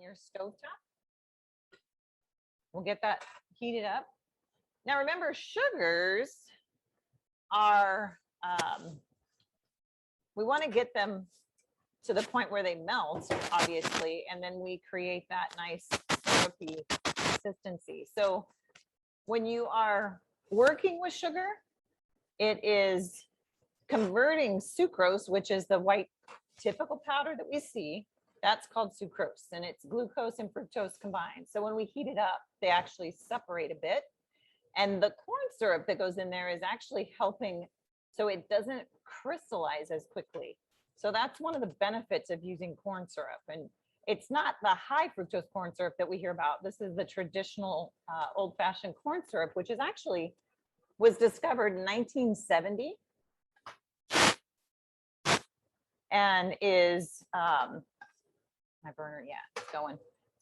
on your stovetop. We'll get that heated up. Now remember, sugars are, we want to get them to the point where they melt, obviously, and then we create that nice syrupy consistency. So when you are working with sugar, it is converting sucrose, which is the white typical powder that we see. That's called sucrose, and it's glucose and fructose combined. So when we heat it up, they actually separate a bit. And the corn syrup that goes in there is actually helping so it doesn't crystallize as quickly. So that's one of the benefits of using corn syrup. And it's not the high fructose corn syrup that we hear about. This is the traditional old-fashioned corn syrup, which is actually was discovered in 1970 and is my burner, yeah, it's going.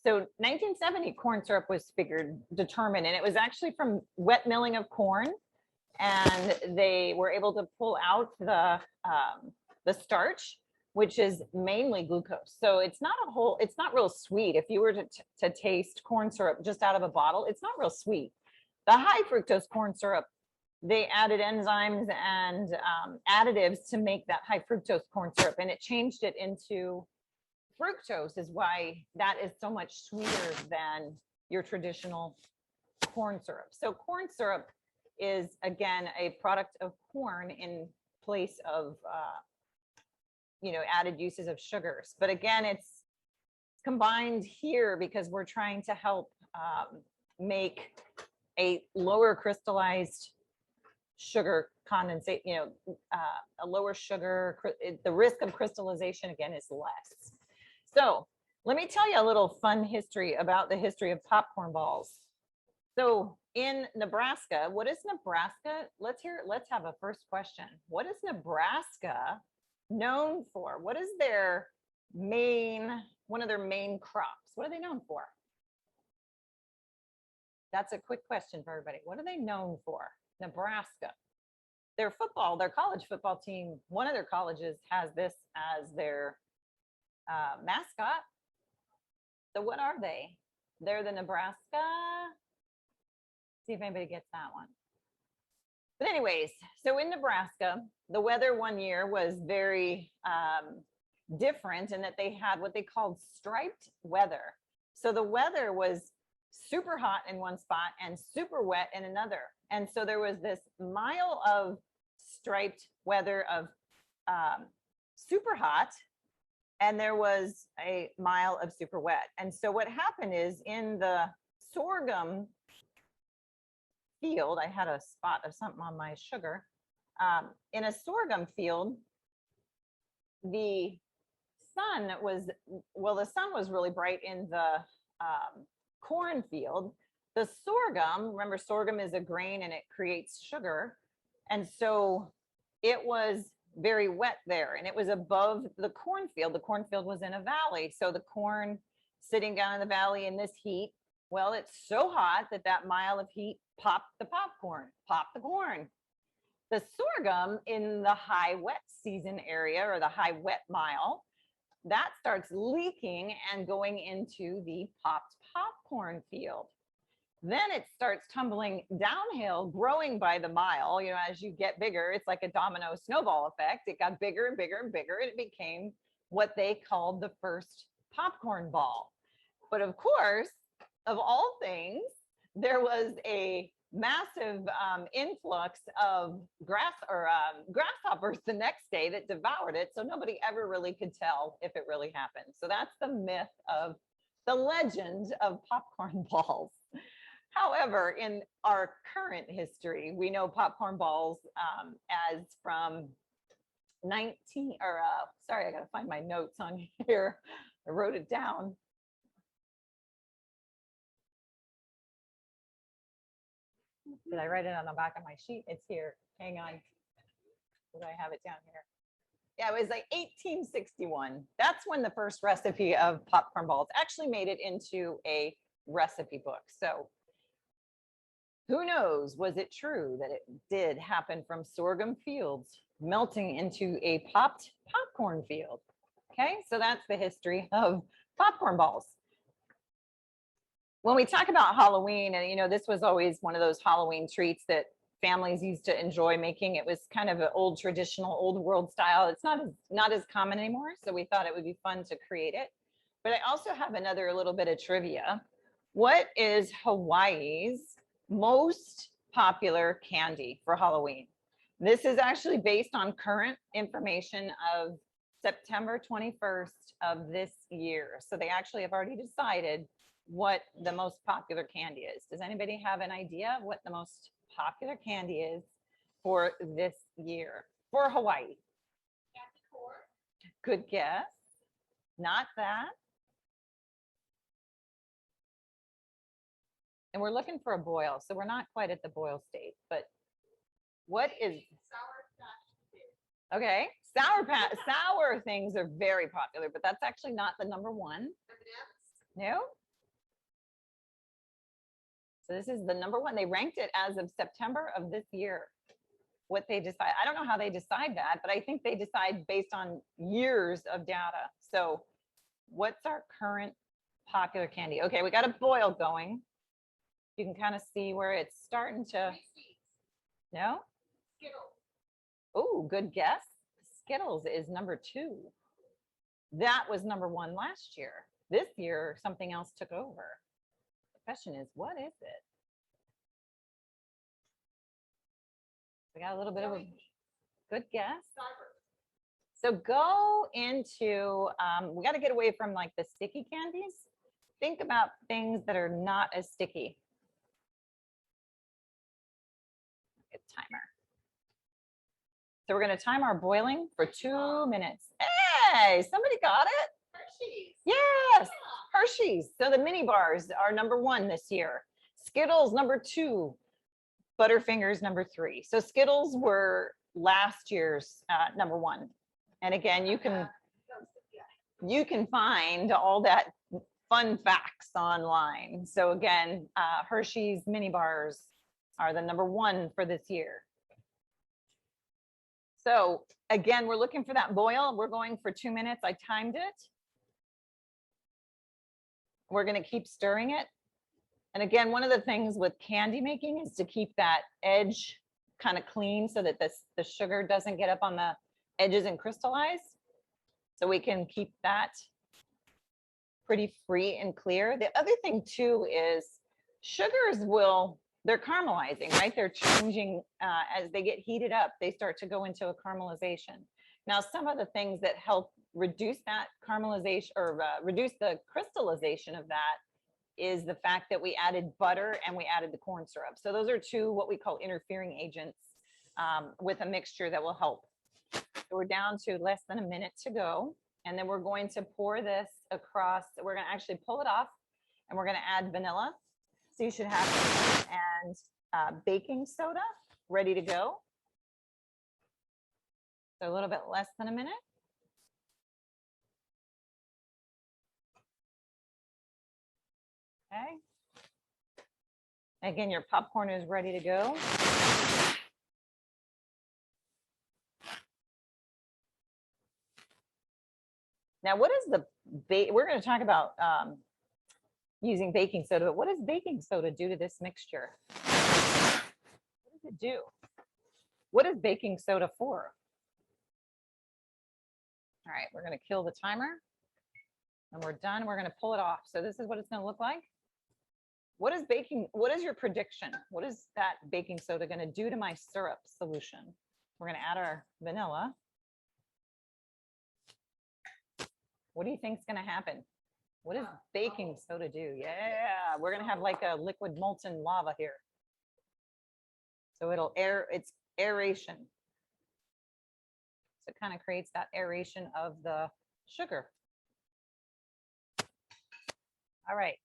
So 1970 corn syrup was determined, and it was actually from wet milling of corn, and they were able to pull out the starch, which is mainly glucose. So it's not real sweet. If you were to taste corn syrup just out of a bottle, it's not real sweet. The high fructose corn syrup, they added enzymes and additives to make that high fructose corn syrup, and it changed it into fructose, is why that is so much sweeter than your traditional corn syrup. So corn syrup is, again, a product of corn in place of added uses of sugars. But again, it's combined here because we're trying to help make a lower crystallized sugar condensate, a lower sugar, the risk of crystallization again is less. So let me tell you a little fun history about the history of popcorn balls. So in Nebraska, what is Nebraska? Let's have a first question. What is Nebraska known for? What is one of their main crops? What are they known for? That's a quick question for everybody. What are they known for? Nebraska. Their college football team, one of their colleges has this as their mascot. So what are they? They're the Nebraska. See if anybody gets that one. But anyways, so in Nebraska, the weather one year was very different in that they had what they called striped weather. So the weather was super hot in one spot and super wet in another. And so there was this mile of striped weather of super hot, and there was a mile of super wet. And so what happened is in the sorghum field, I had a spot of something on my sugar. In a sorghum field, the sun was really bright in the cornfield. The sorghum, remember sorghum is a grain and it creates sugar. And so it was very wet there, and it was above the cornfield. The cornfield was in a valley. So the corn sitting down in the valley in this heat, well, it's so hot that mile of heat popped the popcorn, popped the corn. The sorghum in the high wet season area, or the high wet mile, that starts leaking and going into the popped popcorn field. Then it starts tumbling downhill, growing by the mile. As you get bigger, it's like a domino snowball effect. It got bigger and bigger and bigger, and it became what they called the first popcorn ball. But of course, of all things, there was a massive influx of grasshoppers the next day that devoured it. So nobody ever really could tell if it really happened. So that's the myth of the legend of popcorn balls. However, in our current history, we know popcorn balls as from I got to find my notes on here. I wrote it down. Did I write it on the back of my sheet? It's here. Hang on. Did I have it down here? Yeah, it was like 1861. That's when the first recipe of popcorn balls actually made it into a recipe book. So who knows, was it true that it did happen from sorghum fields melting into a popped popcorn field? Okay, so that's the history of popcorn balls. when we talk about Halloween, and you know, this was always one of those Halloween treats that families used to enjoy making. It was kind of an old traditional, old world style. It's not as common anymore, so we thought it would be fun to create it. But I also have another little bit of trivia. What is Hawaii's most popular candy for Halloween? This is actually based on current information of September 21st of this year. So they actually have already decided what the most popular candy is. Does anybody have an idea of what the most popular candy is for this year for Hawaii? Good guess. Not that. And we're looking for a boil, so we're not quite at the boil state, but what is okay? Sour things are very popular, but that's actually not the number one. No. So this is the number one. They ranked it as of September of this year. What they decide, I don't know how they decide that, but I think they decide based on years of data. So what's our current popular candy? Okay, we got a boil going. You can kind of see where it's starting to. No? Oh, good guess. Skittles is number 2. That was number 1 last year. This year, something else took over. The question is, what is it? We got a little bit of a good guess. So go into, we got to get away from like the sticky candies. Think about things that are not as sticky. Good timer. So we're going to time our boiling for 2 minutes. Hey, somebody got it? Hershey's. Yes, Hershey's. So the mini bars are number 1 this year. Skittles number 2. Butterfingers number 3. So Skittles were last year's number 1. And again, you can find all that fun facts online. So again, Hershey's mini bars are the number 1 for this year. So again, we're looking for that boil. We're going for 2 minutes. I timed it. We're going to keep stirring it. And again, one of the things with candy making is to keep that edge kind of clean so that the sugar doesn't get up on the edges and crystallize. So we can keep that pretty free and clear. The other thing too is sugars they're caramelizing, right? They're changing as they get heated up, they start to go into a caramelization. Now, some of the things that help reduce that caramelization or reduce the crystallization of that is the fact that we added butter and we added the corn syrup. So those are 2 what we call interfering agents with a mixture that will help. So we're down to less than a minute to go. And then we're going to pour this across. We're going to actually pull it off and we're going to add vanilla. So you should have and baking soda ready to go. So a little bit less than a minute. Okay. Again, your popcorn is ready to go. Now, what is we're going to talk about using baking soda, but what does baking soda do to this mixture? What does it do? What is baking soda for? All right, we're going to kill the timer and we're done. We're going to pull it off. So this is what it's going to look like. What is your prediction? What is that baking soda going to do to my syrup solution? We're going to add our vanilla. What do you think is going to happen? What does baking soda do? Yeah, we're going to have like a liquid molten lava here. So it's aeration. So it kind of creates that aeration of the sugar. All right.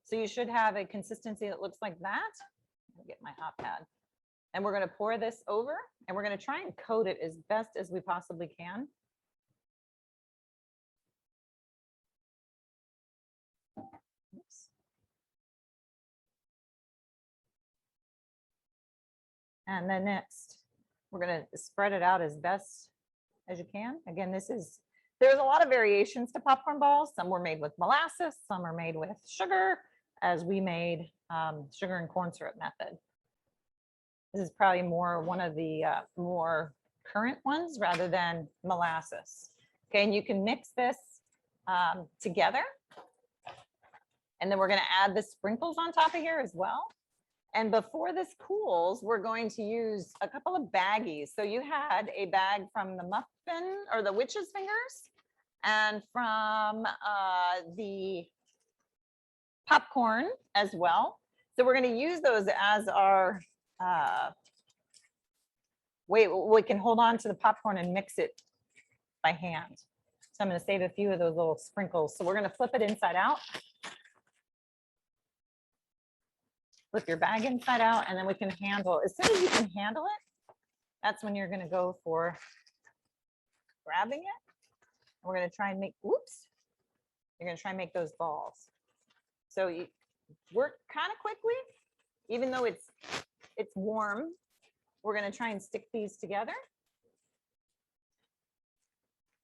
So you should have a consistency that looks like that. Let me get my hot pad. And we're going to pour this over and we're going to try and coat it as best as we possibly can. Oops. And then next, we're going to spread it out as best as you can. Again, there's a lot of variations to popcorn balls. Some were made with molasses, some are made with sugar. as we made sugar and corn syrup method. This is probably more one of the more current ones rather than molasses. Okay, and you can mix this together. And then we're going to add the sprinkles on top of here as well. And before this cools, we're going to use a couple of baggies. So you had a bag from the muffin or the witch's fingers and from the popcorn as well. So we're going to use those as our we can hold on to the popcorn and mix it by hand. So I'm going to save a few of those little sprinkles. So we're going to flip it inside out. Flip your bag inside out, and then we can handle, as soon as you can handle it, that's when you're going to go for grabbing it. We're going to try and make, whoops, you're going to try and make those balls. So you work kind of quickly, even though it's warm. We're going to try and stick these together.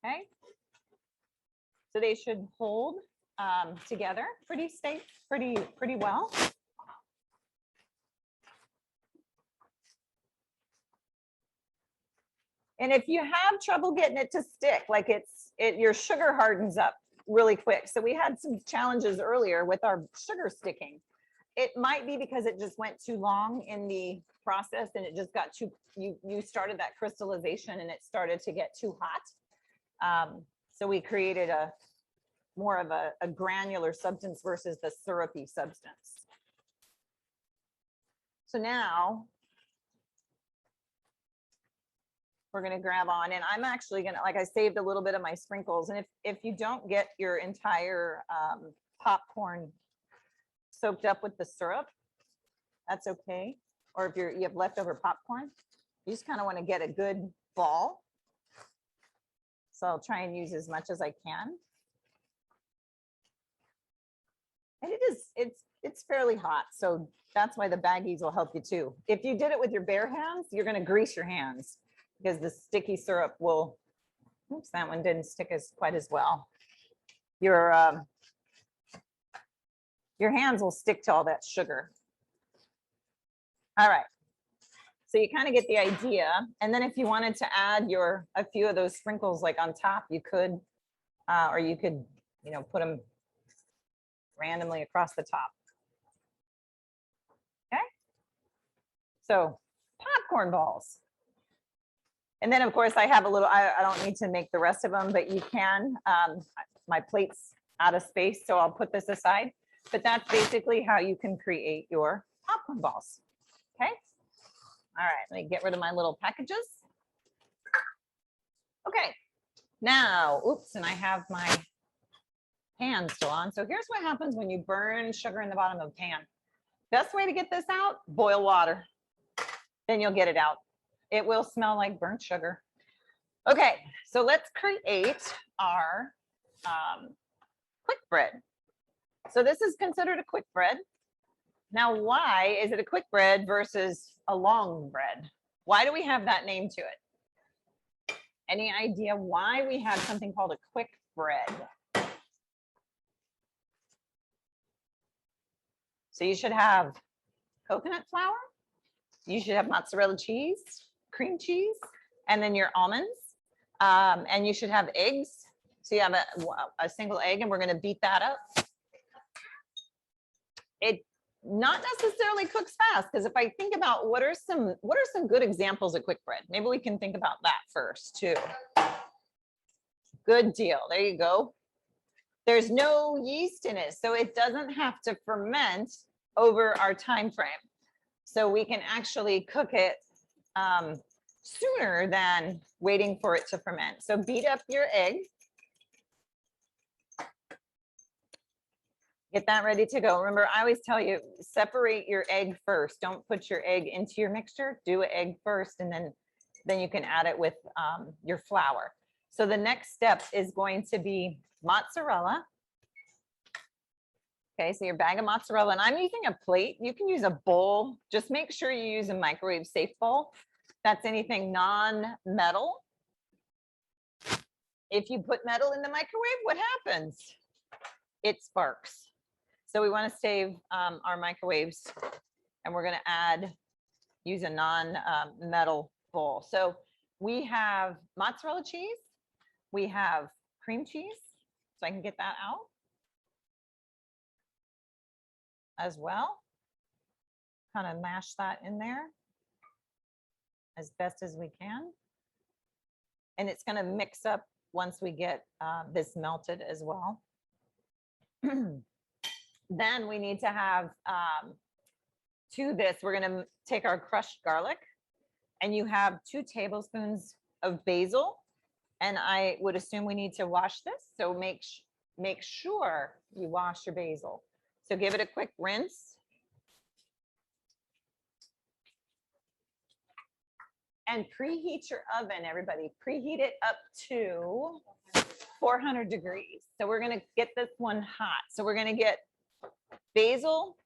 Okay. So they should hold together pretty well. And if you have trouble getting it to stick, like your sugar hardens up really quick. So we had some challenges earlier with our sugar sticking. It might be because it just went too long in the process and it just got too, you started that crystallization and it started to get too hot. So we created more of a granular substance versus the syrupy substance. So now we're going to grab on, and I'm actually going to, like, I saved a little bit of my sprinkles. And if you don't get your entire popcorn soaked up with the syrup, that's okay. Or if you have leftover popcorn, you just kind of want to get a good ball. So I'll try and use as much as I can. And it's fairly hot, so that's why the baggies will help you too. If you did it with your bare hands, you're going to grease your hands, because the sticky syrup will, oops, that one didn't stick quite as well. Your hands will stick to all that sugar. All right. So you kind of get the idea. And then if you wanted to add a few of those sprinkles like on top, you could, or you could, put them randomly across the top. Okay. So popcorn balls. And then, of course, I have a little, I don't need to make the rest of them, but you can. My plate's out of space, so I'll put this aside. But that's basically how you can create your popcorn balls. Okay. All right, let me get rid of my little packages. Okay. Now, oops, and I have my pan still on. So here's what happens when you burn sugar in the bottom of a pan. Best way to get this out, boil water. Then you'll get it out. It will smell like burnt sugar. Okay, so let's create our quick bread. So this is considered a quick bread. Now, why is it a quick bread versus a long bread? Why do we have that name to it? Any idea why we have something called a quick bread? So you should have coconut flour. You should have mozzarella cheese, cream cheese, and then your almonds. And you should have eggs. So you have a single egg, and we're going to beat that up. It not necessarily cooks fast, because if I think about what are some good examples of quick bread, maybe we can think about that first too. Good deal. There you go. There's no yeast in it, so it doesn't have to ferment over our time frame. So we can actually cook it sooner than waiting for it to ferment. So beat up your egg. Get that ready to go. Remember, I always tell you, separate your egg first. Don't put your egg into your mixture. Do an egg first, and then you can add it with your flour. So the next step is going to be mozzarella. Okay, so your bag of mozzarella, and I'm using a plate. You can use a bowl. Just make sure you use a microwave safe bowl. That's anything non-metal. If you put metal in the microwave, what happens? It sparks. So we want to save our microwaves, and we're going to use a non-metal bowl. So we have mozzarella cheese, we have cream cheese, so I can get that out as well. Kind of mash that in there as best as we can. And it's going to mix up once we get this melted as well. Then we need to have, to this, we're going to take our crushed garlic, and you have 2 tablespoons of basil. And I would assume we need to wash this. So make sure you wash your basil. So give it a quick rinse. And preheat your oven, everybody. Preheat it up to 400 degrees. So we're going to get this one hot. So we're going to get basil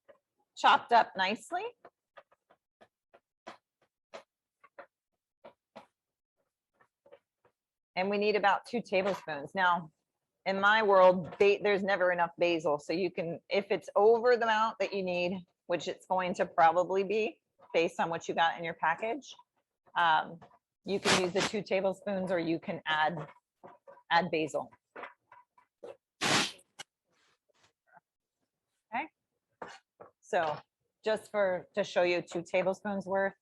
chopped up nicely. And we need about 2 tablespoons. Now, in my world, there's never enough basil. So you can, if it's over the amount that you need, which it's going to probably be based on what you got in your package, you can use the 2 tablespoons, or you can add basil. Okay. So just to show you 2 tablespoons worth,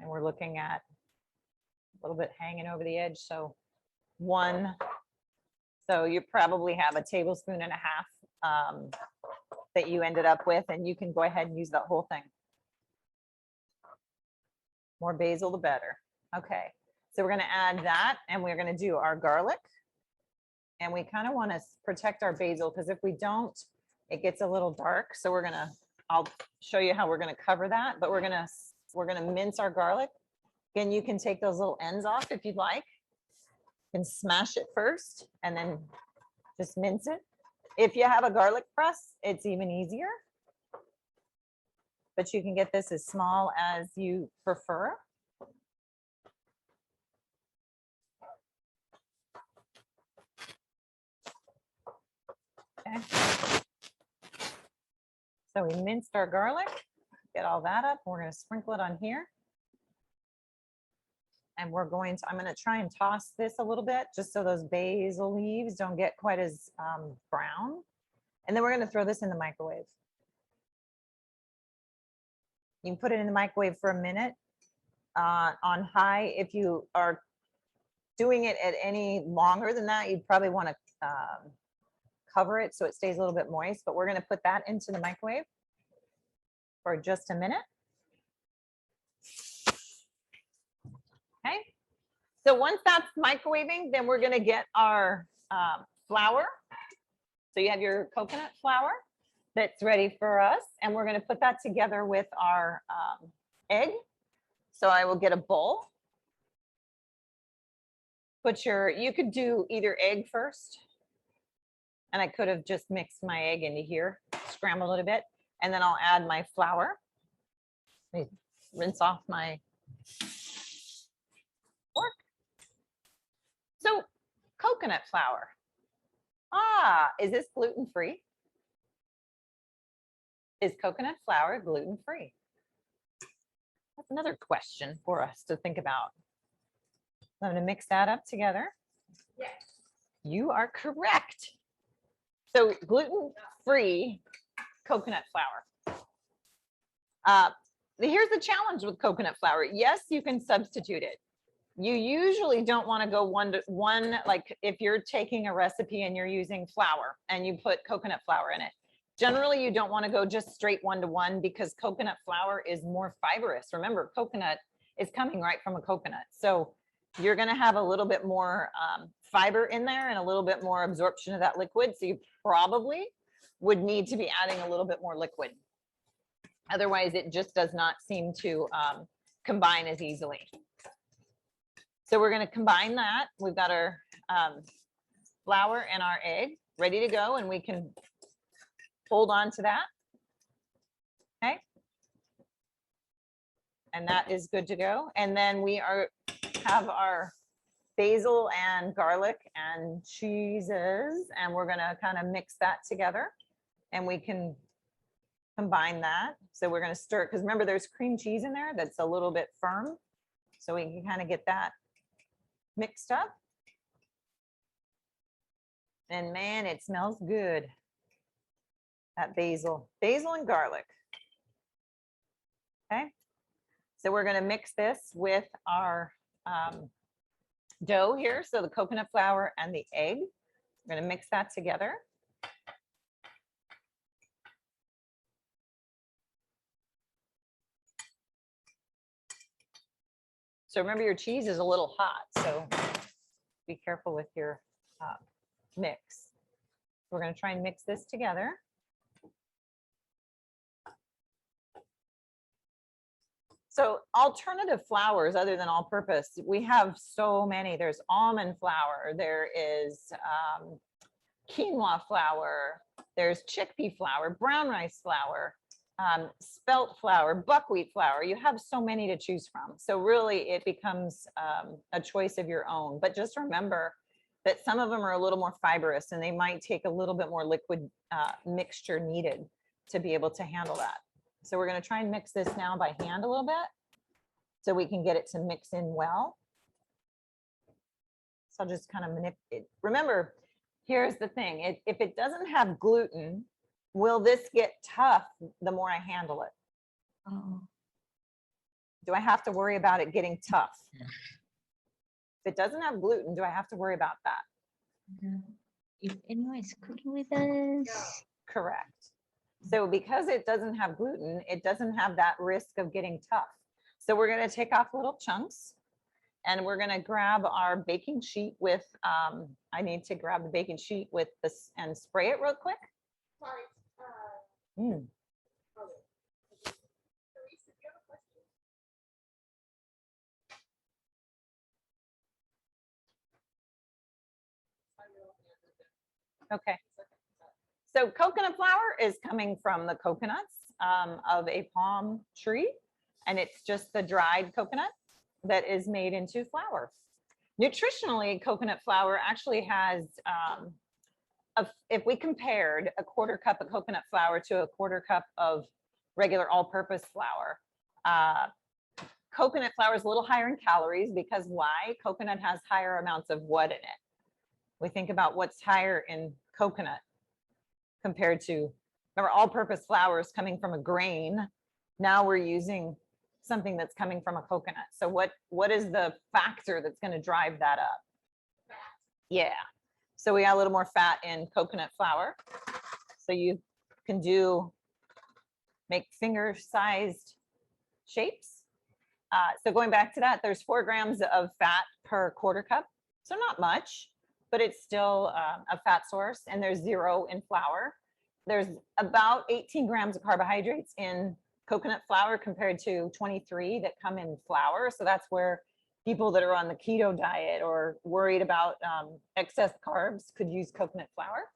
and we're looking at a little bit hanging over the edge. So 1, so you probably have a tablespoon and a half that you ended up with, and you can go ahead and use that whole thing. More basil, the better. Okay, so we're going to add that, and we're going to do our garlic. And we kind of want to protect our basil, because if we don't, it gets a little dark. So I'll show you how we're going to cover that, but we're going to mince our garlic. Again, you can take those little ends off if you'd like. You can smash it first and then just mince it. If you have a garlic press, it's even easier. But you can get this as small as you prefer. Okay. So we minced our garlic, get all that up. We're going to sprinkle it on here. And I'm going to try and toss this a little bit just so those basil leaves don't get quite as brown. And then we're going to throw this in the microwave. You can put it in the microwave for a minute on high. If you are doing it at any longer than that, you'd probably want to cover it so it stays a little bit moist, but we're going to put that into the microwave for just a minute. Okay, so once that's microwaving, then we're going to get our flour. So you have your coconut flour that's ready for us, and we're going to put that together with our egg. So I will get a bowl. You could do either egg first, and I could have just mixed my egg into here, scrambled it a bit, and then I'll add my flour. Let me rinse off my fork. So coconut flour. Is this gluten-free? Is coconut flour gluten-free? That's another question for us to think about. I'm going to mix that up together. Yes. You are correct. So gluten-free coconut flour. Here's the challenge with coconut flour. Yes, you can substitute it. You usually don't want to go 1-to-1, like if you're taking a recipe and you're using flour and you put coconut flour in it. Generally, you don't want to go just straight 1-to-1 because coconut flour is more fibrous. Remember, coconut is coming right from a coconut. So you're going to have a little bit more fiber in there and a little bit more absorption of that liquid. So you probably would need to be adding a little bit more liquid. Otherwise, it just does not seem to combine as easily. So we're going to combine that. We've got our flour and our egg ready to go, and we can hold on to that. Okay. And that is good to go. And then we have our basil and garlic and cheeses, and we're going to kind of mix that together and we can combine that. So we're going to stir it because remember there's cream cheese in there that's a little bit firm. So we can kind of get that mixed up. And man, it smells good. That basil and garlic. Okay. So we're going to mix this with our dough here. So the coconut flour and the egg. We're going to mix that together. So remember your cheese is a little hot, so be careful with your mix. We're going to try and mix this together. So alternative flours other than all purpose, we have so many. There's almond flour, there is quinoa flour, there's chickpea flour, brown rice flour, spelt flour, buckwheat flour. You have so many to choose from. So really it becomes a choice of your own. But just remember that some of them are a little more fibrous and they might take a little bit more liquid mixture needed to be able to handle that. So we're going to try and mix this now by hand a little bit so we can get it to mix in well. So I'll just kind of manipulate. Remember, here's the thing. If it doesn't have gluten, will this get tough the more I handle it? Oh. Do I have to worry about it getting tough? If it doesn't have gluten, do I have to worry about that? If anyone is cooking with us. Correct. So because it doesn't have gluten, it doesn't have that risk of getting tough. So we're going to take off little chunks and we're going to grab our baking sheet with, I need to grab the baking sheet with this and spray it real quick. Mm. Okay. So coconut flour is coming from the coconuts of a palm tree, and it's just the dried coconut that is made into flour. Nutritionally, coconut flour actually has, if we compared a quarter cup of coconut flour to a quarter cup of regular all-purpose flour, coconut flour is a little higher in calories because why? Coconut has higher amounts of what in it? We think about what's higher in coconut compared to, remember, all-purpose flour is coming from a grain. Now we're using something that's coming from a coconut. So what is the factor that's going to drive that up? Fat. Yeah. So we got a little more fat in coconut flour. So you can make finger-sized shapes. So going back to that, there's 4 grams of fat per quarter cup. So not much, but it's still a fat source, and there's 0 in flour. There's about 18 grams of carbohydrates in coconut flour compared to 23 that come in flour. So that's where people that are on the keto diet or worried about excess carbs could use coconut flour.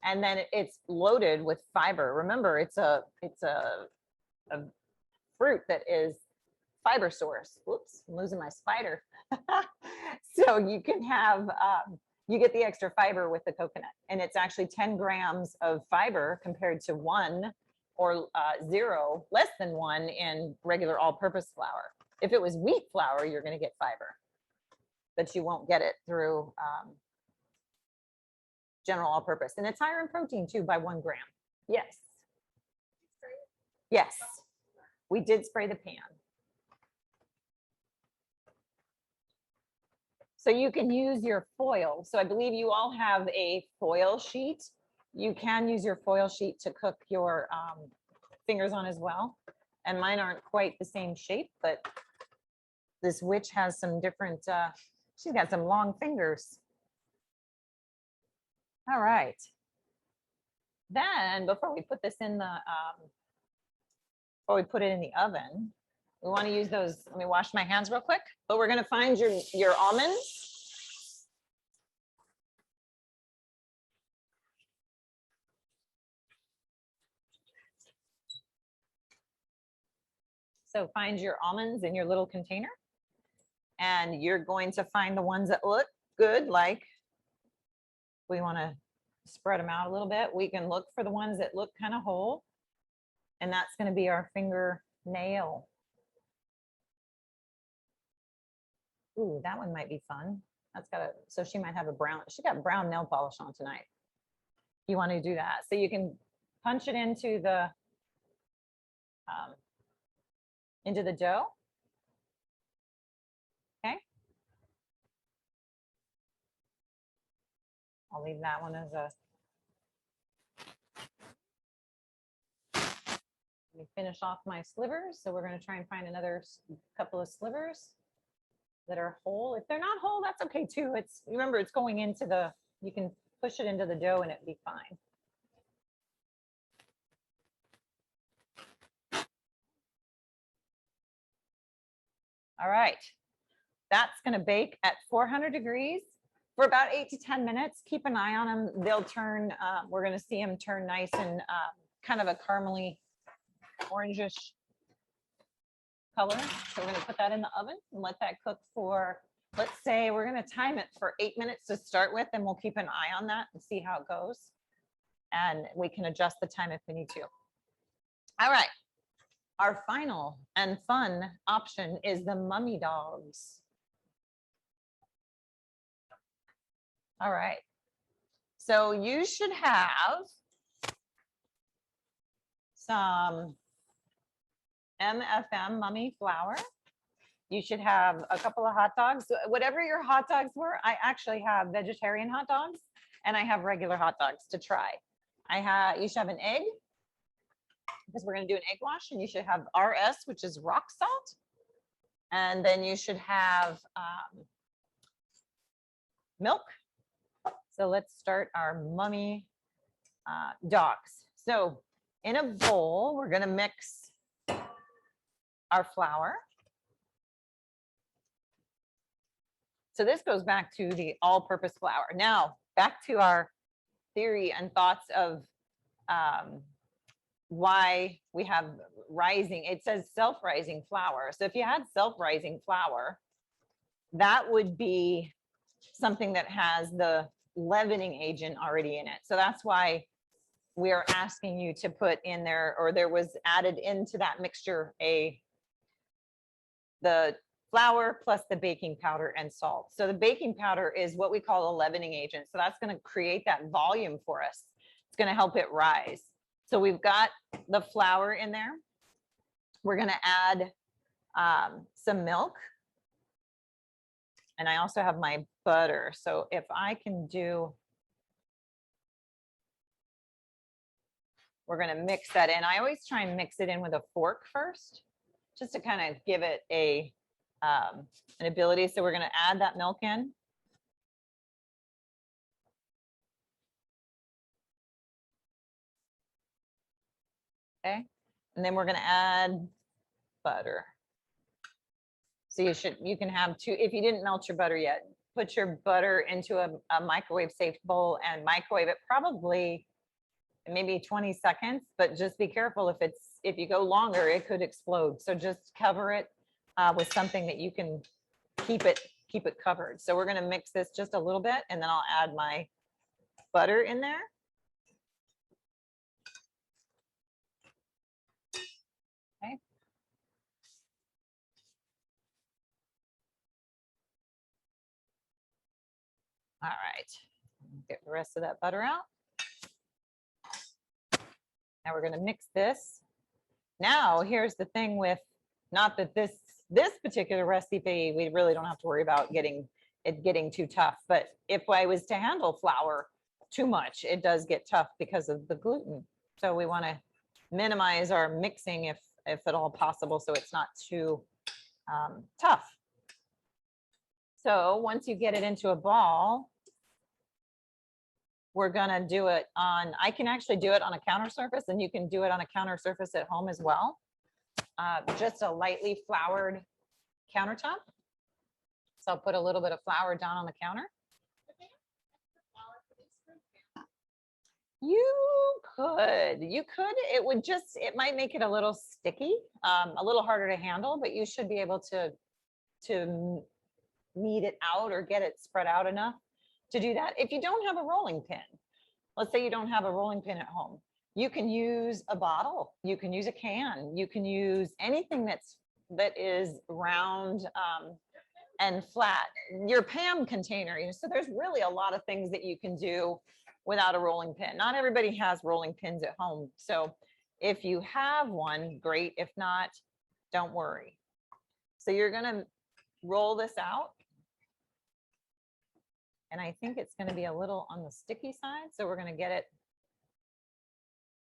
And then it's loaded with fiber. Remember, it's a fruit that is fiber source. Whoops, I'm losing my spider. So you can have, you get the extra fiber with the coconut, and it's actually 10 grams of fiber compared to 1 or 0, less than 1 in regular all-purpose flour. If it was wheat flour, you're going to get fiber, but you won't get it through general all-purpose. And it's higher in protein too by 1 gram. Yes. Yes, we did spray the pan. So you can use your foil. So I believe you all have a foil sheet. You can use your foil sheet to cook your fingers on as well. And mine aren't quite the same shape, but this witch has some different, she's got some long fingers. All right. Then before we put this in the, before we put it in the oven, we want to use those, let me wash my hands real quick, but we're going to find your almonds. So find your almonds in your little container, and you're going to find the ones that look good, like we want to spread them out a little bit. We can look for the ones that look kind of whole. And that's going to be our fingernail. Ooh, that one might be fun. That's got a, so she might have a brown, she got brown nail polish on tonight. You want to do that. So you can punch it into the dough. Okay. I'll leave that one as a, let me finish off my slivers. So we're going to try and find another couple of slivers that are whole. If they're not whole, that's okay too. It's, remember, it's going into the, you can push it into the dough and it'd be fine. All right, that's going to bake at 400 degrees for about 8 to 10 minutes. Keep an eye on them. They'll turn, we're going to see them turn nice and kind of a caramely orangish color. So we're going to put that in the oven and let that cook for, let's say we're going to time it for 8 minutes to start with, and we'll keep an eye on that and see how it goes. And we can adjust the time if we need to. All right. Our final and fun option is the mummy dogs. All right. So you should have some MFM mummy flour. You should have a couple of hot dogs. Whatever your hot dogs were, I actually have vegetarian hot dogs and I have regular hot dogs to try. You should have an egg, because we're going to do an egg wash, and you should have RS, which is rock salt. And then you should have milk. So let's start our mummy dogs. So in a bowl, we're going to mix our flour. So this goes back to the all-purpose flour. Now, back to our theory and thoughts of why we have rising. It says self-rising flour. So if you had self-rising flour, that would be something that has the leavening agent already in it. So that's why we are asking you to put in there, or there was added into that mixture, the flour plus the baking powder and salt. So the baking powder is what we call a leavening agent. So that's going to create that volume for us. It's going to help it rise. So we've got the flour in there. We're going to add some milk. And I also have my butter. So if I can do, we're going to mix that in. I always try and mix it in with a fork first, just to kind of give it an ability. So we're going to add that milk in. Okay, and then we're going to add butter. So you can have two. If you didn't melt your butter yet, put your butter into a microwave safe bowl and microwave it probably maybe 20 seconds, but just be careful if you go longer, it could explode. So just cover it with something that you can keep it covered. So we're going to mix this just a little bit, and then I'll add my butter in there. Okay. All right, get the rest of that butter out. Now we're going to mix this. Now here's the thing with, not that this particular recipe, we really don't have to worry about getting too tough, but if I was to handle flour too much, it does get tough because of the gluten. So we want to minimize our mixing if at all possible, so it's not too tough. So once you get it into a ball, we're gonna do it on, I can actually do it on a counter surface, and you can do it on a counter surface at home as well. Just a lightly floured countertop. So I'll put a little bit of flour down on the counter. You could, it might make it a little sticky, a little harder to handle, but you should be able to knead it out or get it spread out enough to do that. If you don't have a rolling pin, Let's say you don't have a rolling pin at home. You can use a bottle, you can use a can, you can use anything that is round and flat. Your Pam container, so there's really a lot of things that you can do without a rolling pin. Not everybody has rolling pins at home. So if you have one, great. If not, don't worry. So you're gonna roll this out. And I think it's gonna be a little on the sticky side. So we're gonna get it.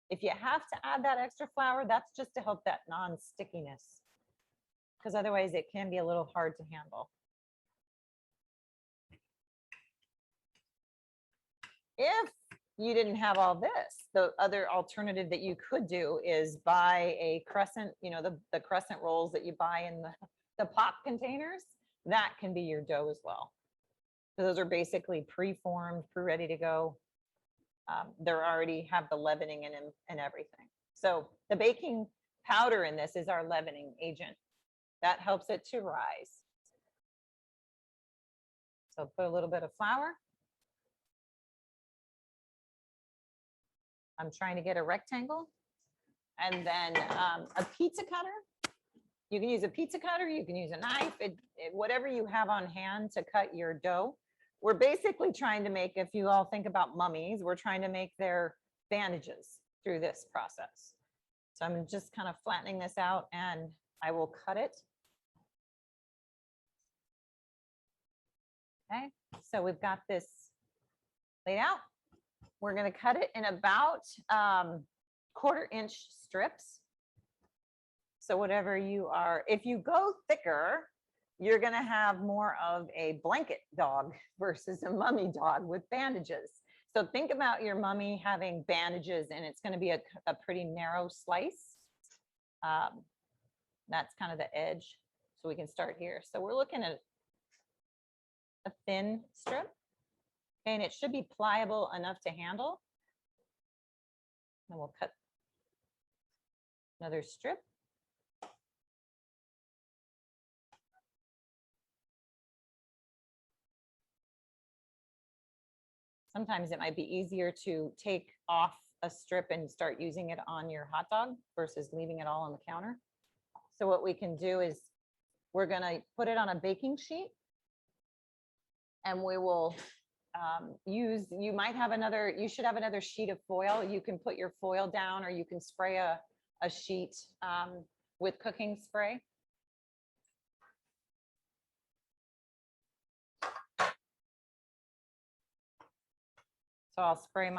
If you have to add that extra flour, that's just to help that non-stickiness, because otherwise it can be a little hard to handle. If you didn't have all this, the other alternative that you could do is buy a crescent, the crescent rolls that you buy in the pop containers. That can be your dough as well. So those are basically pre-formed, pre-ready to go. They're already have the leavening in them and everything. So the baking powder in this is our leavening agent. That helps it to rise. So put a little bit of flour. I'm trying to get a rectangle, and then a pizza cutter. You can use a pizza cutter, you can use a knife, whatever you have on hand to cut your dough. We're basically trying to make, if you all think about mummies, we're trying to make their bandages through this process. So I'm just kind of flattening this out and I will cut it. Okay, so we've got this laid out. We're going to cut it in about 1/4 inch strips. So whatever you are, if you go thicker, you're going to have more of a blanket dog versus a mummy dog with bandages. So think about your mummy having bandages, and it's going to be a pretty narrow slice. That's kind of the edge. So we can start here. So we're looking at a thin strip. And it should be pliable enough to handle. And we'll cut another strip. Sometimes it might be easier to take off a strip and start using it on your hot dog versus leaving it all on the counter. So what we can do is we're going to put it on a baking sheet, and we will you should have another sheet of foil. You can put your foil down, or you can spray a sheet with cooking spray. So I'll spray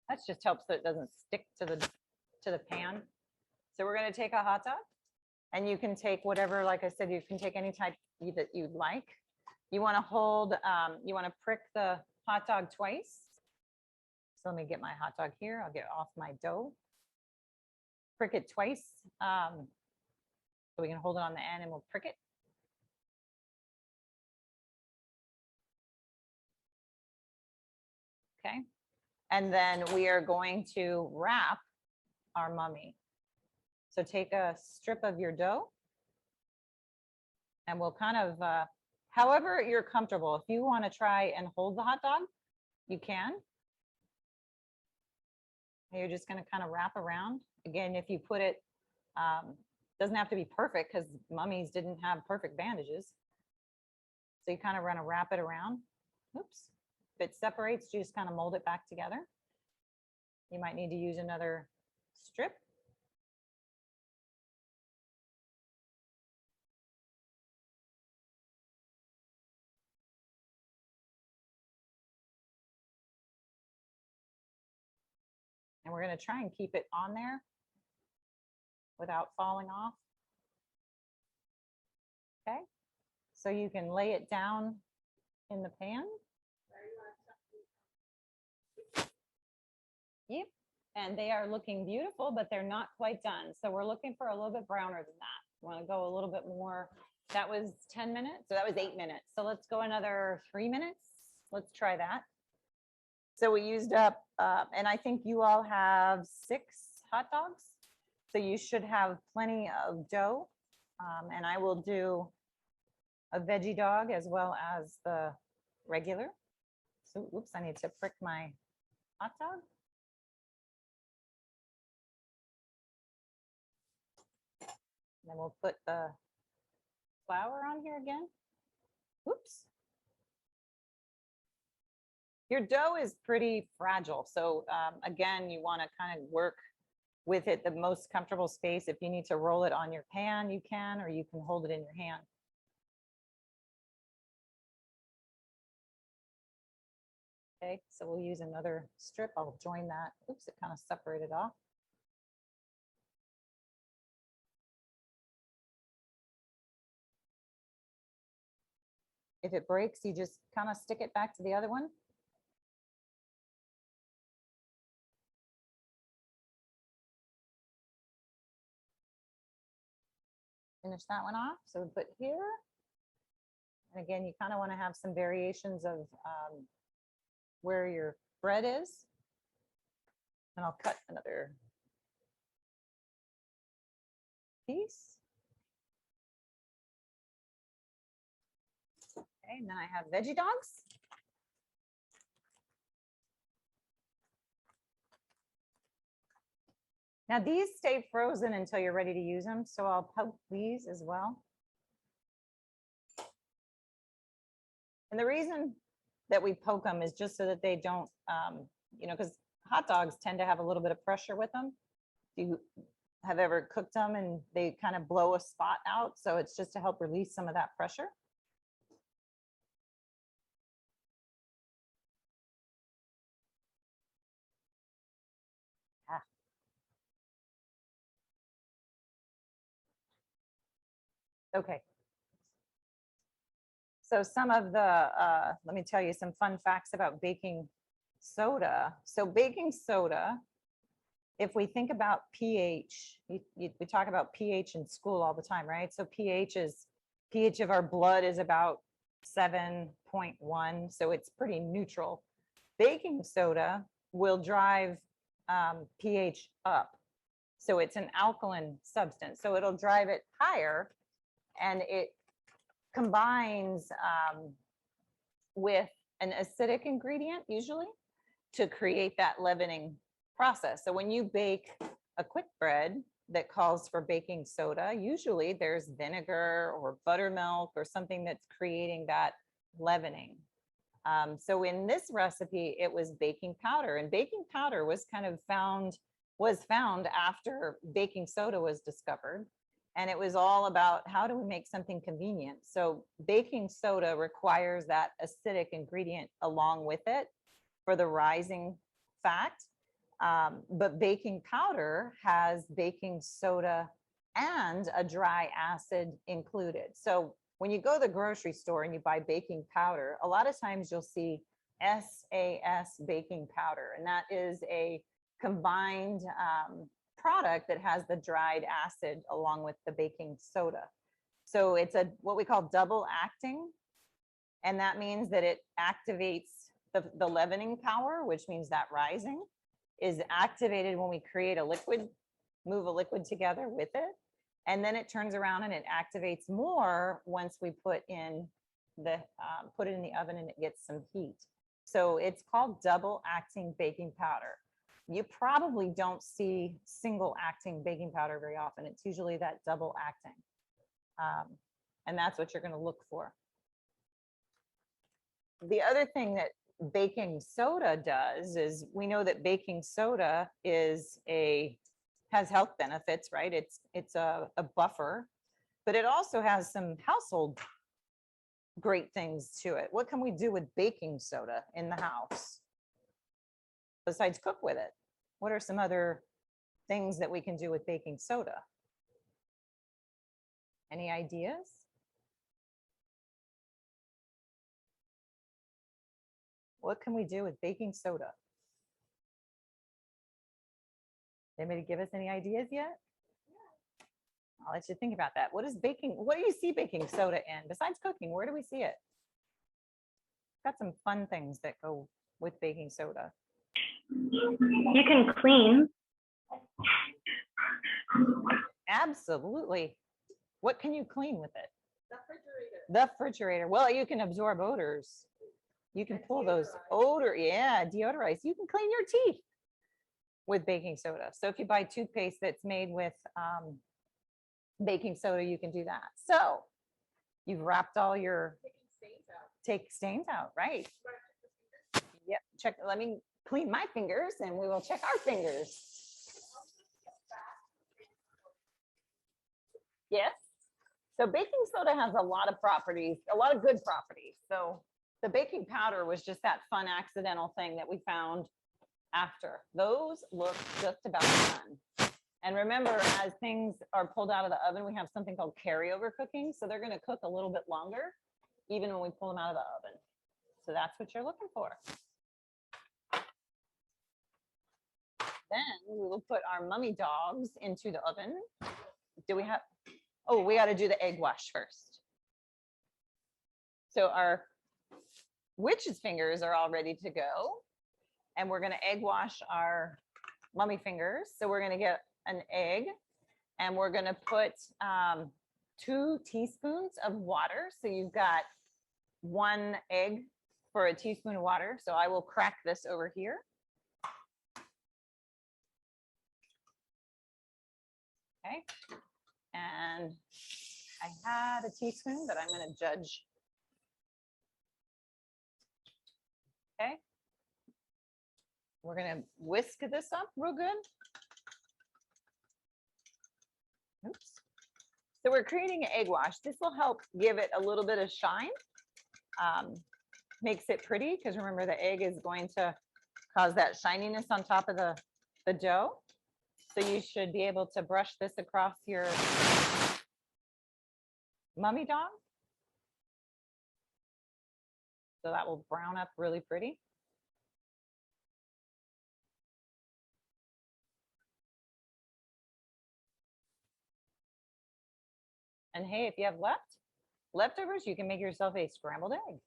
that just helps so it doesn't stick to the pan. So we're going to take a hot dog, and you can take whatever, like I said, you can take any type that you'd like. You want to you want to prick the hot dog twice. So let me get my hot dog here. I'll get off my dough. Prick it twice. So we can hold it on the end and we'll prick it. Okay. And then we are going to wrap our mummy. So take a strip of your dough, and we'll kind of, however you're comfortable. If you want to try and hold the hot dog, you can. And you're just going to kind of wrap around. Again, if you put it, doesn't have to be perfect, because mummies didn't have perfect bandages. So you kind of want to wrap it around. Oops. If it separates, you just kind of mold it back together. You might need to use another strip. And we're going to try and keep it on there without falling off. Okay, so you can lay it down in the pan. Yep, and they are looking beautiful, but they're not quite done. So we're looking for a little bit browner than that. We want to go a little bit more. That was 10 minutes, so that was 8 minutes. So let's go another 3 minutes. Let's try that. So we used up, and I think you all have 6 hot dogs. So you should have plenty of dough. And I will do a veggie dog as well as the regular. So, oops, I need to prick my hot dog. Then we'll put the flour on here again. Oops. Your dough is pretty fragile. So again, you want to kind of work with it the most comfortable space. If you need to roll it on your pan, you can, or you can hold it in your hand. Okay, so we'll use another strip. I'll join that. Oops, it kind of separated off. If it breaks, you just kind of stick it back to the other one. Finish that one off. So we put here. And again, you kind of want to have some variations of where your bread is. And I'll cut another piece. Okay, and then I have veggie dogs. Now these stay frozen until you're ready to use them, so I'll poke these as well. And the reason that we poke them is just so that they don't, you know, because hot dogs tend to have a little bit of pressure with them. If you have ever cooked them and they kind of blow a spot out, so it's just to help release some of that pressure. Okay. So some of the, let me tell you some fun facts about baking soda. So baking soda, if we think about pH, we talk about pH in school all the time, right? So pH of our blood is about 7.1, so it's pretty neutral. Baking soda will drive pH up. So it's an alkaline substance, so it'll drive it higher, and it combines with an acidic ingredient usually to create that leavening process. So when you bake a quick bread that calls for baking soda, usually there's vinegar or buttermilk or something that's creating that leavening. So in this recipe, it was baking powder, and baking powder was kind of found after baking soda was discovered. And it was all about how do we make something convenient? So baking soda requires that acidic ingredient along with it for the rising fact. But baking powder has baking soda and a dry acid included. So when you go to the grocery store and you buy baking powder, a lot of times you'll see SAS baking powder, and that is a combined product that has the dried acid along with the baking soda. So it's what we call double acting, and that means that it activates the leavening power, which means that rising is activated when we create a liquid, move a liquid together with it, and then it turns around and it activates more once we put it in the oven and it gets some heat. So it's called double acting baking powder. You probably don't see single acting baking powder very often. It's usually that double acting. And that's what you're going to look for. The other thing that baking soda does is we know that baking soda has health benefits, right? It's a buffer, but it also has some household great things to it. What can we do with baking soda in the house besides cook with it? What are some other things that we can do with baking soda? Any ideas? What can we do with baking soda? Anybody give us any ideas yet? I'll let you think about that. What do you see baking soda in besides cooking? Where do we see it? Got some fun things that go with baking soda. You can clean. Absolutely. What can you clean with it? The refrigerator. The refrigerator. Well, you can absorb odors. You can pull those odor, yeah, deodorize. You can clean your teeth with baking soda. So if you buy toothpaste that's made with baking soda, you can do that. So you've wrapped all your, take stains out, right? Yep, check, let me clean my fingers and we will check our fingers. Yes. So baking soda has a lot of properties, a lot of good properties. So the baking powder was just that fun accidental thing that we found after. Those look just about done. And remember, as things are pulled out of the oven, we have something called carryover cooking. So they're going to cook a little bit longer, even when we pull them out of the oven. So that's what you're looking for. Then we will put our mummy dogs into the oven. Do we have, oh, we got to do the egg wash first. So our witch's fingers are all ready to go. And we're going to egg wash our mummy fingers. So we're going to get an egg and we're going to put 2 teaspoons of water. So you've got 1 egg for a teaspoon of water. So I will crack this over here. Okay. And I had a teaspoon, but I'm going to judge. Okay. We're going to whisk this up real good. Oops. So we're creating an egg wash. This will help give it a little bit of shine. Makes it pretty because remember the egg is going to cause that shininess on top of the dough. So you should be able to brush this across your mummy dog. So that will brown up really pretty. And hey, if you have leftovers, you can make yourself a scrambled egg.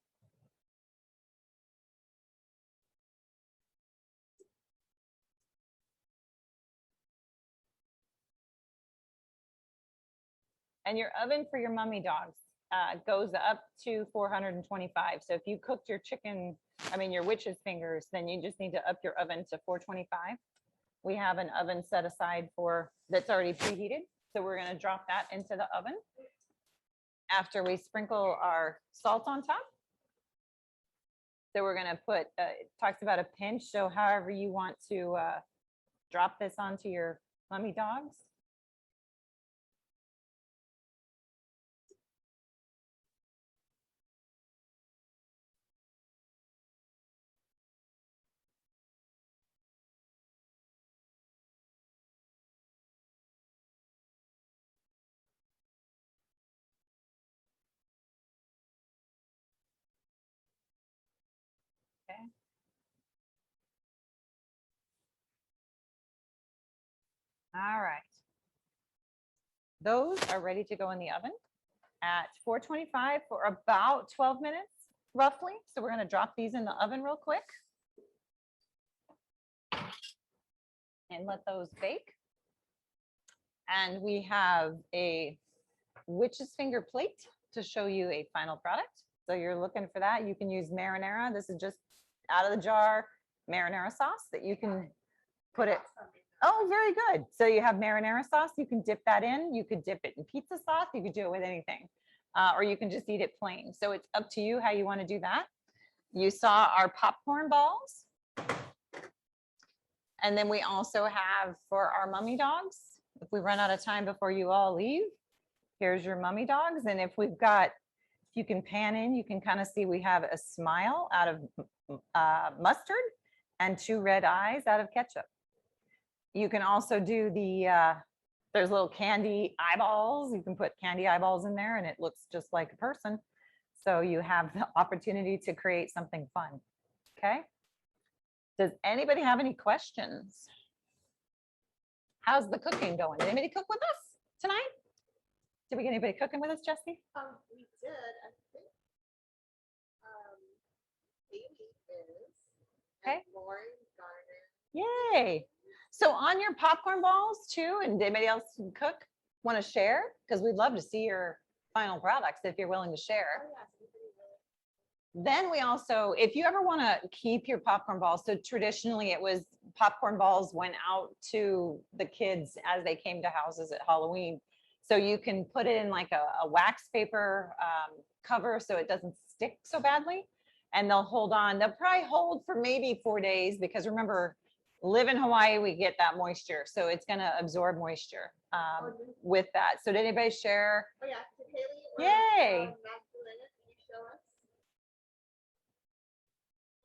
And your oven for your mummy dogs goes up to 425. So if you cooked your chicken, your witch's fingers, then you just need to up your oven to 425. We have an oven set aside for that's already preheated. So we're going to drop that into the oven after we sprinkle our salt on top. So we're going to put, it talks about a pinch. So however you want to drop this onto your mummy dogs. Okay. All right. Those are ready to go in the oven at 425 for about 12 minutes, roughly. So we're going to drop these in the oven real quick and let those bake. And we have a witch's finger plate to show you a final product. So you're looking for that. You can use marinara. This is just out of the jar marinara sauce that you can put it. Oh, very good. So you have marinara sauce. You can dip that in. You could dip it in pizza sauce. You could do it with anything, or you can just eat it plain. So it's up to you how you want to do that. You saw our popcorn balls. And then we also have for our mummy dogs, if we run out of time before you all leave, here's your mummy dogs. And if we've got, if you can pan in, you can kind of see we have a smile out of mustard and 2 red eyes out of ketchup. You can also do the, there's little candy eyeballs. You can put candy eyeballs in there and it looks just like a person. So you have the opportunity to create something fun. Okay. Does anybody have any questions? How's the cooking going? Did anybody cook with us tonight? Did we get anybody cooking with us, Jessie? We did, I think. Amy is. Okay. And Lauren Garner. Yay. So on your popcorn balls too, and anybody else can cook, want to share? Because we'd love to see your final products if you're willing to share. Oh, yes, we really will. Then we also, if you ever want to keep your popcorn balls, so traditionally it was popcorn balls went out to the kids as they came to houses at Halloween. So you can put it in like a wax paper cover so it doesn't stick so badly. And they'll hold on. They'll probably hold for maybe 4 days because remember, live in Hawaii, we get that moisture. So it's going to absorb moisture with that. So did anybody share? Oh, yeah. Did Haley or, Yay. Magdalena, can you show us?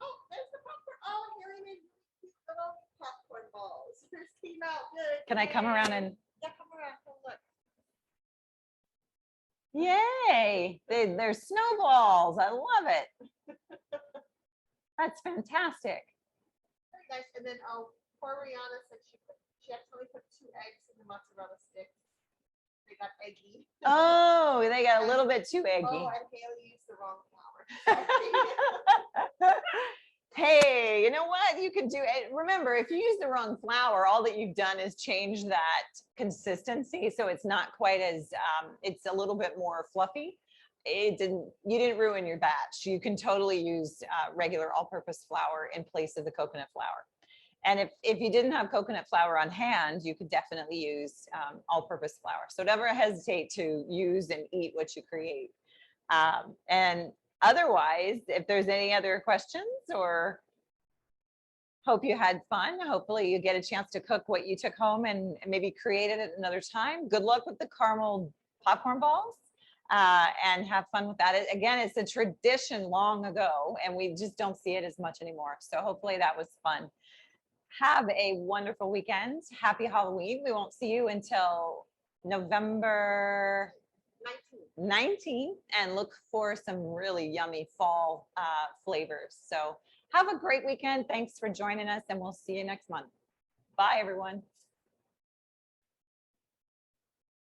Oh, there's the popcorn. Oh, Haley made these little popcorn balls. Yours came out good. Can I come around and? Yeah, come around. Come look. Yay, they're snowballs. I love it. That's fantastic. Very nice. And then poor Rihanna said she accidentally put 2 eggs in the mozzarella sticks. They got eggy. Oh, they got a little bit too eggy. Oh, and Haley used the wrong flour. Hey, you know what? You can do it. Remember, if you use the wrong flour, all that you've done is change that consistency. So it's not quite as, it's a little bit more fluffy. You didn't ruin your batch. You can totally use regular all-purpose flour in place of the coconut flour. And if you didn't have coconut flour on hand, you could definitely use all-purpose flour. So never hesitate to use and eat what you create. And otherwise, if there's any other questions or hope you had fun, hopefully you get a chance to cook what you took home and maybe create it at another time. Good luck with the caramel popcorn balls and have fun with that. Again, it's a tradition long ago and we just don't see it as much anymore. So hopefully that was fun. Have a wonderful weekend. Happy Halloween. We won't see you until November 19th and look for some really yummy fall flavors. So have a great weekend. Thanks for joining us and we'll see you next month. Bye everyone.